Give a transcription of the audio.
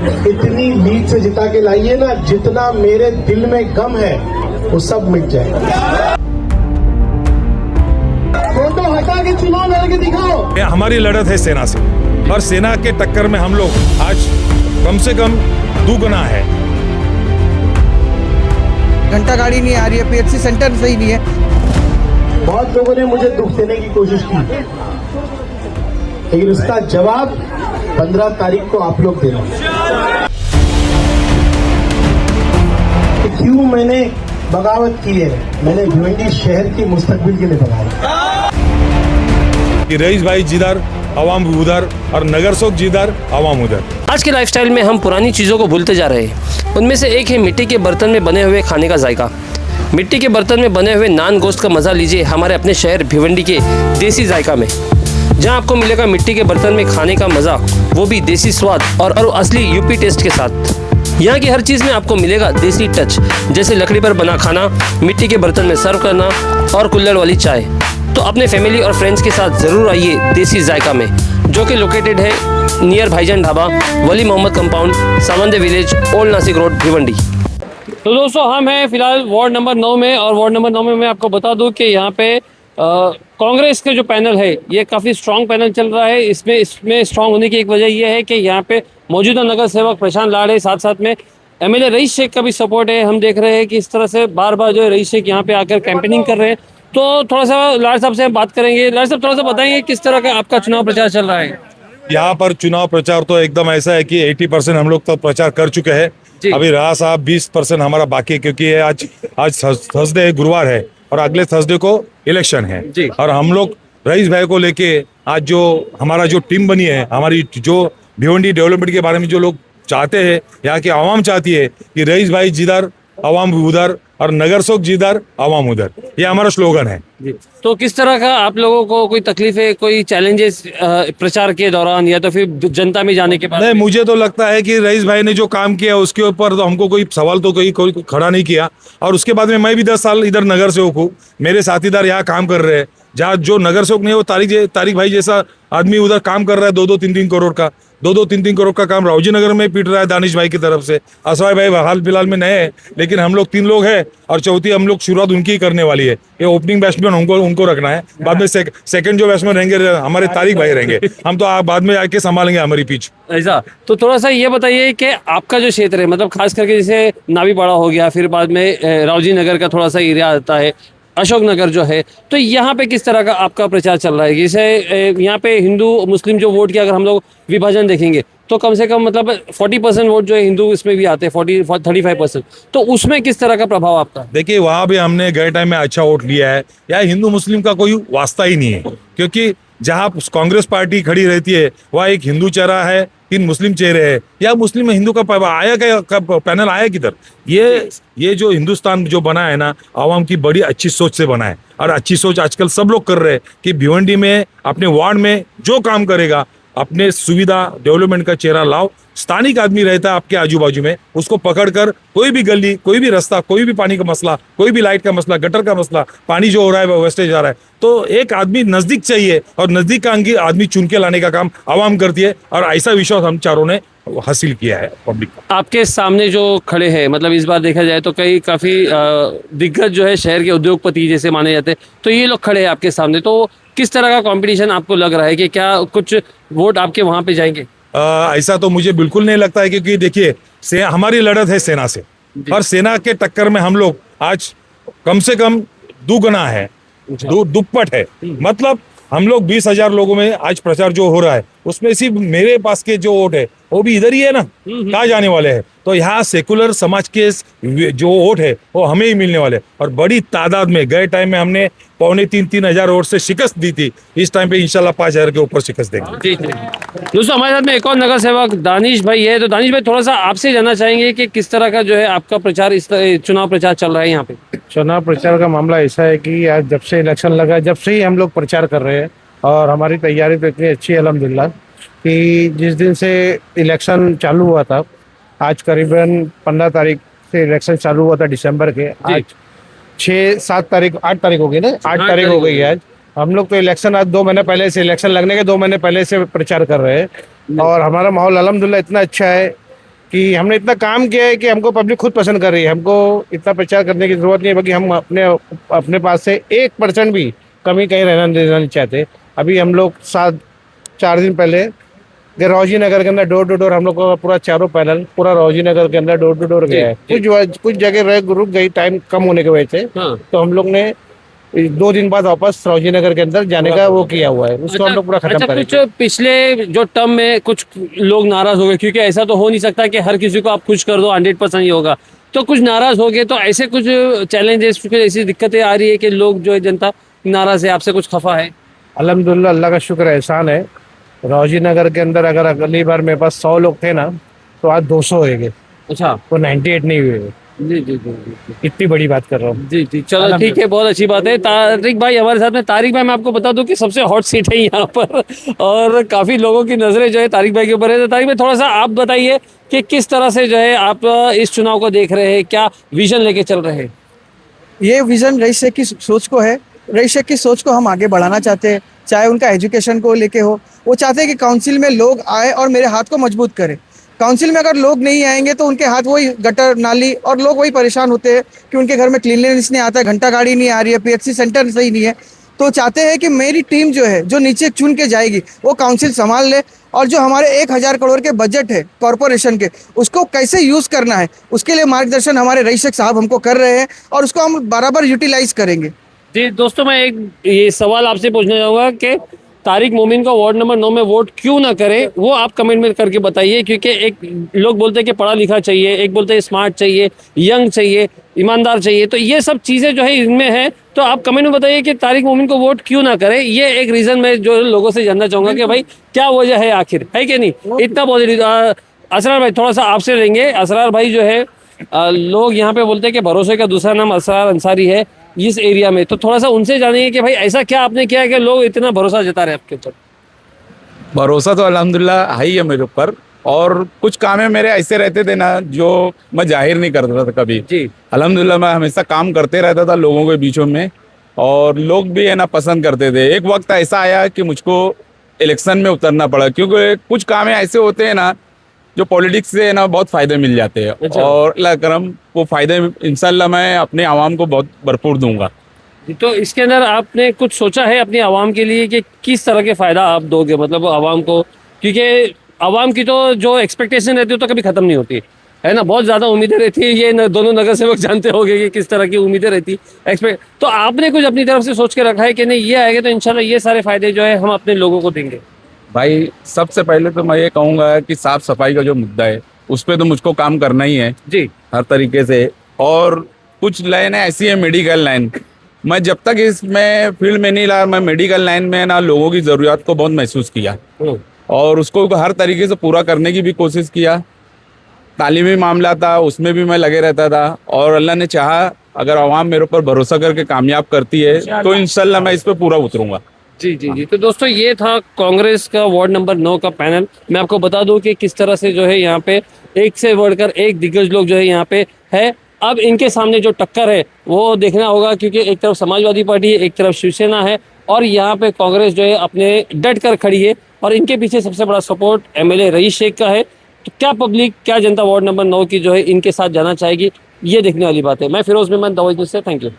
इतनी लीड से जिता के लाइए ना, जितना मेरे दिल में गम है वो सब मिट जाएगा। फोटो हटा के चुनाव लड़ के दिखाओ। हमारी लड़त है सेना से, और सेना के टक्कर में हम लोग आज कम से कम दुगना है। घंटा गाड़ी नहीं आ रही है, पीएचसी सेंटर सही नहीं है। बहुत लोगों ने मुझे दुख देने की कोशिश की, लेकिन उसका जवाब 15 तारीख को आप लोग देना। क्यों मैंने बगावत की है? मैंने भिवंडी शहर की मुस्तकबिल के लिए बगावत कि रईस भाई जिधर आवाम उधर और नगर सोख जिधर आवाम उधर। आज के लाइफस्टाइल में हम पुरानी चीज़ों को भूलते जा रहे हैं। उनमें से एक है मिट्टी के बर्तन में बने हुए खाने का जायका। मिट्टी के बर्तन में बने हुए नान गोश्त का मज़ा लीजिए हमारे अपने शहर भिवंडी के देसी जायका में, जहां आपको मिलेगा मिट्टी के बर्तन में खाने का मज़ा, वो भी देसी स्वाद और असली यूपी टेस्ट के साथ। यहाँ की हर चीज़ में आपको मिलेगा देसी टच, जैसे लकड़ी पर बना खाना, मिट्टी के बर्तन में सर्व करना और कुल्हड़ वाली चाय। तो अपने फैमिली और फ्रेंड्स के साथ ज़रूर आइए देसी जायका में, जो कि लोकेटेड है near Bhaijaan dhaba, Wali Mohammad compound, Sawande village, old Nashik road, Bhiwandi. तो दोस्तों हम हैं फिलहाल वार्ड नंबर 9 में, और वार्ड नंबर 9 में मैं आपको बता दूं कि यहाँ पे कांग्रेस के जो पैनल है ये काफ़ी स्ट्रॉन्ग पैनल चल रहा है। इसमें स्ट्रॉन्ग होने की एक वजह यह है कि यहाँ पे मौजूदा नगर सेवक प्रशांत लाड़ है, साथ साथ में एमएलए रईस शेख का भी सपोर्ट है। हम देख रहे हैं कि इस तरह से बार बार जो है रईस शेख यहाँ पे आकर कैंपेनिंग कर रहे हैं। तो थोड़ा सा लाड़ साहब से हम बात करेंगे। लाड़ साहब, थोड़ा सा बताएंगे किस तरह का आपका चुनाव प्रचार चल रहा है? यहाँ पर चुनाव प्रचार तो एकदम ऐसा है कि 80% हम लोग तो प्रचार कर चुके हैं। अभी रहा साहब 20% हमारा बाकी है, क्योंकि आज थर्सडे गुरुवार है और अगले थर्सडे को इलेक्शन है। और हम लोग रईस भाई को लेके आज जो हमारा जो टीम बनी है, हमारी जो भिवंडी डेवलपमेंट के बारे में जो लोग चाहते हैं, यहाँ की आवाम चाहती है कि रईस भाई जिधर आवाम उधर और नगर सोख जिधर आवाम उधर, ये हमारा स्लोगन है। तो किस तरह का आप लोगों को कोई तकलीफ है, कोई चैलेंजेस प्रचार के दौरान या तो फिर जनता में जाने के बाद? नहीं, मुझे तो लगता है कि रईस भाई ने जो काम किया उसके ऊपर तो हमको कोई सवाल तो कोई खड़ा नहीं किया। और उसके बाद में मैं भी 10 साल इधर नगर सेवक हूँ, मेरे साथीदार यहाँ काम कर रहे हैं। जहाँ जो नगर सेवक नहीं है वो तारिक भाई जैसा आदमी उधर काम कर रहा है, 2-3 करोड़ का 2-3 करोड़ का काम रावजी नगर में पीट रहा है दानिश भाई की तरफ से। असराय भाई हाल फिलहाल में नए हैं, लेकिन हम लोग 3 लोग हैं और चौथी हम लोग शुरुआत उनकी ही करने वाली है। ये ओपनिंग बैट्समैन उनको रखना है, बाद में सेकंड जो बैट्समैन रहेंगे हमारे तारिक भाई रहेंगे। हम तो बाद में आके संभालेंगे हमारी पिच। ऐसा तो थोड़ा सा ये बताइए कि आपका जो क्षेत्र है, मतलब खास करके जैसे नावीपाड़ा हो गया, फिर बाद में रावजी नगर का थोड़ा सा एरिया आता है, अशोक नगर जो है, तो यहाँ पे किस तरह का आपका प्रचार चल रहा है? जैसे यहाँ पे हिंदू मुस्लिम जो वोट की अगर हम लोग विभाजन देखेंगे तो कम से कम मतलब 40% वोट जो है हिंदू इसमें भी आते हैं, 35%। तो उसमें किस तरह का प्रभाव आपका? देखिए, वहाँ भी हमने गए टाइम में अच्छा वोट लिया है। यहाँ हिंदू मुस्लिम का कोई वास्ता ही नहीं है, क्योंकि जहाँ कांग्रेस पार्टी खड़ी रहती है वहाँ एक हिंदू चेहरा है, 3 मुस्लिम चेहरे हैं। या मुस्लिम हिंदू का आया क्या पैनल आया किधर? ये जो हिंदुस्तान जो बना है ना, आवाम की बड़ी अच्छी सोच से बना है। और अच्छी सोच आजकल सब लोग कर रहे हैं कि भिवंडी में अपने वार्ड में जो काम करेगा, अपने सुविधा डेवलपमेंट का चेहरा लाओ। स्थानिक आदमी रहता है आपके आजू बाजू में, उसको पकड़कर कोई भी गली, कोई भी रास्ता, कोई भी पानी का मसला, कोई भी लाइट का मसला, गटर का मसला, पानी जो हो रहा है वेस्टेज आ रहा है, तो एक आदमी नजदीक चाहिए और नजदीक का आदमी चुन के लाने का काम आवाम करती है। और ऐसा विश्वास हम चारों ने हासिल किया है पब्लिक का। आपके सामने जो खड़े हैं, मतलब इस बार देखा जाए तो काफी दिग्गज जो है शहर के उद्योगपति जैसे माने जाते हैं, तो ये लोग खड़े हैं आपके सामने। तो किस तरह का कंपटीशन आपको लग रहा है कि क्या कुछ वोट आपके वहां पे जाएंगे? ऐसा तो मुझे बिल्कुल नहीं लगता है, क्योंकि देखिए हमारी लड़त है सेना से, और सेना के टक्कर में हम लोग आज कम से कम दुगना है, दुप्पट है। मतलब हम लोग 20,000 लोगों में आज प्रचार जो हो रहा है, उसमें सिर्फ मेरे पास के जो वोट है वो भी इधर ही है ना, कहाँ जाने वाले हैं? तो यहाँ सेकुलर समाज के जो वोट है वो हमें ही मिलने वाले। और बड़ी तादाद में गए टाइम में हमने 2,500-3 हज़ार वोट से शिकस्त दी थी। इस टाइम पे इंशाल्लाह 5,000 के ऊपर शिकस्त देंगे। दोस्तों, हमारे साथ में एक और नगर सेवक दानिश भाई है। तो दानिश भाई, थोड़ा सा आपसे जानना चाहेंगे कि किस तरह का जो है आपका प्रचार, इस चुनाव प्रचार चल रहा है यहाँ पे? चुनाव प्रचार का मामला ऐसा है कि आज जब से इलेक्शन लगा, जब से ही हम लोग प्रचार कर रहे हैं, और हमारी तैयारी तो इतनी अच्छी है अल्हम्दुलिल्लाह कि जिस दिन से इलेक्शन चालू हुआ था, आज करीबन 15 तारीख से इलेक्शन चालू हुआ था दिसंबर के, आज 8 तारीख हो गई ना, 8 तारीख हो गई है आज। हम लोग तो इलेक्शन आज 2 महीने पहले से, इलेक्शन लगने के 2 महीने पहले से प्रचार कर रहे हैं, और हमारा माहौल अल्हम्दुलिल्लाह इतना अच्छा है कि हमने इतना काम किया है कि हमको पब्लिक खुद पसंद कर रही है, हमको इतना प्रचार करने की जरूरत नहीं है, बाकी हम अपने पास से 1% भी कमी कहीं रहना देना नहीं चाहते। अभी हम लोग 4 दिन पहले रोजी नगर के अंदर डोर टू डोर हम लोग का पूरा चारों पैनल पूरा रोजी नगर के अंदर डोर टू डोर गया है। कुछ जगह रुक गई टाइम कम होने की वजह से, तो हम लोग ने 2 दिन बाद वापस रोजी नगर के अंदर जाने का वो किया हुआ है, उसको हम लोग पूरा खत्म करेंगे। कुछ पिछले जो टर्म में कुछ लोग नाराज हो गए, क्योंकि ऐसा तो हो नहीं सकता कि हर किसी को आप खुश कर दो 100% ही होगा, तो कुछ नाराज हो गए, तो ऐसे कुछ चैलेंजेस, कुछ ऐसी दिक्कतें आ रही है कि लोग जो है जनता नाराज है, आपसे कुछ खफा है? अल्हम्दुलिल्लाह, अल्लाह का शुक्र एहसान है। रोजी नगर के अंदर अगर अगली बार मेरे पास 100 लोग थे ना, तो आज 200 हो गए। अच्छा, तो 98 नहीं हुए। जी जी जी जी इतनी बड़ी बात कर रहा हूँ। जी जी, चलो ठीक है, बहुत अच्छी बात है। तारिक भाई हमारे साथ में। तारिक भाई, मैं आपको बता दूं कि सबसे हॉट सीट है यहाँ पर और काफ़ी लोगों की नज़रें जो है तारिक भाई के ऊपर है। तो तारिक भाई, थोड़ा सा आप बताइए कि किस तरह से जो है आप इस चुनाव को देख रहे हैं, क्या विजन लेके चल रहे हैं? ये विजन रईस शेख की सोच को है। रईस शेख की सोच को हम आगे बढ़ाना चाहते हैं, चाहे उनका एजुकेशन को लेके हो। वो चाहते हैं कि काउंसिल में लोग आए और मेरे हाथ को मजबूत करें। काउंसिल में अगर लोग नहीं आएंगे तो उनके हाथ वही गटर नाली, और लोग वही परेशान होते हैं कि उनके घर में क्लीनलीनेस नहीं आता है, घंटा गाड़ी नहीं आ रही है, पीएचसी सेंटर सही नहीं है। तो चाहते हैं कि मेरी टीम जो है, जो नीचे चुन के जाएगी, वो काउंसिल संभाल ले, और जो हमारे 1000 करोड़ के बजट है कॉरपोरेशन के, उसको कैसे यूज़ करना है, उसके लिए मार्गदर्शन हमारे रईस शेख साहब हमको कर रहे हैं, और उसको हम बराबर यूटिलाइज करेंगे। जी दोस्तों, मैं एक ये सवाल आपसे पूछना चाहूँगा कि तारिक मोमिन को वार्ड नंबर 9 में वोट क्यों ना करें, वो आप कमेंट में करके बताइए। क्योंकि एक लोग बोलते हैं कि पढ़ा लिखा चाहिए, एक बोलते हैं स्मार्ट चाहिए, यंग चाहिए, ईमानदार चाहिए, तो ये सब चीज़ें जो है इनमें है। तो आप कमेंट में बताइए कि तारिक मोमिन को वोट क्यों ना करें। ये एक रीज़न मैं जो लोगों से जानना चाहूँगा कि भाई क्या वजह है आखिर, है कि नहीं? इतना पॉजिटिव। असरार भाई, थोड़ा सा आपसे लेंगे। असरार भाई जो है, लोग यहाँ पे बोलते हैं कि भरोसे का दूसरा नाम असरार अंसारी है इस एरिया में, तो थोड़ा सा उनसे जानिए कि भाई ऐसा क्या आपने किया है कि लोग इतना भरोसा जता रहे हैं आपके ऊपर? भरोसा तो अल्हम्दुलिल्लाह है ही है मेरे ऊपर, और कुछ काम है मेरे ऐसे रहते थे ना जो मैं जाहिर नहीं करता था कभी। जी, अल्हम्दुलिल्लाह मैं हमेशा काम करते रहता था लोगों के बीचों में, और लोग भी है ना पसंद करते थे। एक वक्त ऐसा आया कि मुझको इलेक्शन में उतरना पड़ा, क्योंकि कुछ काम ऐसे होते हैं ना जो पॉलिटिक्स से है ना बहुत फायदे मिल जाते हैं। अच्छा। और अल्लाह करम वो फायदे इंशाल्लाह मैं अपने आवाम को बहुत भरपूर दूंगा। तो इसके अंदर आपने कुछ सोचा है अपनी आवाम के लिए कि किस तरह के फ़ायदा आप दोगे, मतलब आवाम को? क्योंकि आवाम की तो जो एक्सपेक्टेशन रहती है तो कभी ख़त्म नहीं होती है ना, बहुत ज़्यादा उम्मीदें रहती है। ये दोनों नगर सेवक जानते होंगे कि किस तरह की उम्मीदें रहती एक्सपेक्ट। तो आपने कुछ अपनी तरफ से सोच के रखा है कि नहीं, ये आएगा तो इंशाल्लाह ये सारे फ़ायदे जो है हम अपने लोगों को देंगे? भाई सबसे पहले तो मैं ये कहूँगा कि साफ सफाई का जो मुद्दा है उस पर तो मुझको काम करना ही है जी, हर तरीके से। और कुछ लाइन ऐसी है, मेडिकल लाइन, मैं जब तक इसमें फील्ड में नहीं रहा, मैं मेडिकल लाइन में ना लोगों की ज़रूरत को बहुत महसूस किया और उसको हर तरीके से पूरा करने की भी कोशिश किया। तालीमी मामला था उसमें भी मैं लगे रहता था, और अल्लाह ने चाहा अगर आवाम मेरे ऊपर भरोसा करके कामयाब करती है तो इंशाल्लाह मैं इस पर पूरा उतरूंगा। जी जी जी। तो दोस्तों, ये था कांग्रेस का वार्ड नंबर 9 का पैनल। मैं आपको बता दूं कि किस तरह से जो है यहाँ पे एक से बढ़कर एक दिग्गज लोग जो है यहाँ पे है। अब इनके सामने जो टक्कर है वो देखना होगा, क्योंकि एक तरफ समाजवादी पार्टी है, एक तरफ शिवसेना है, और यहाँ पे कांग्रेस जो है अपने डट कर खड़ी है, और इनके पीछे सबसे बड़ा सपोर्ट एमएलए रईस शेख का है। तो क्या पब्लिक, क्या जनता वार्ड नंबर 9 की जो है इनके साथ जाना चाहेगी, ये देखने वाली बात है। मैं फिरोज मेमन, दवाई न्यूज़ से, थैंक यू।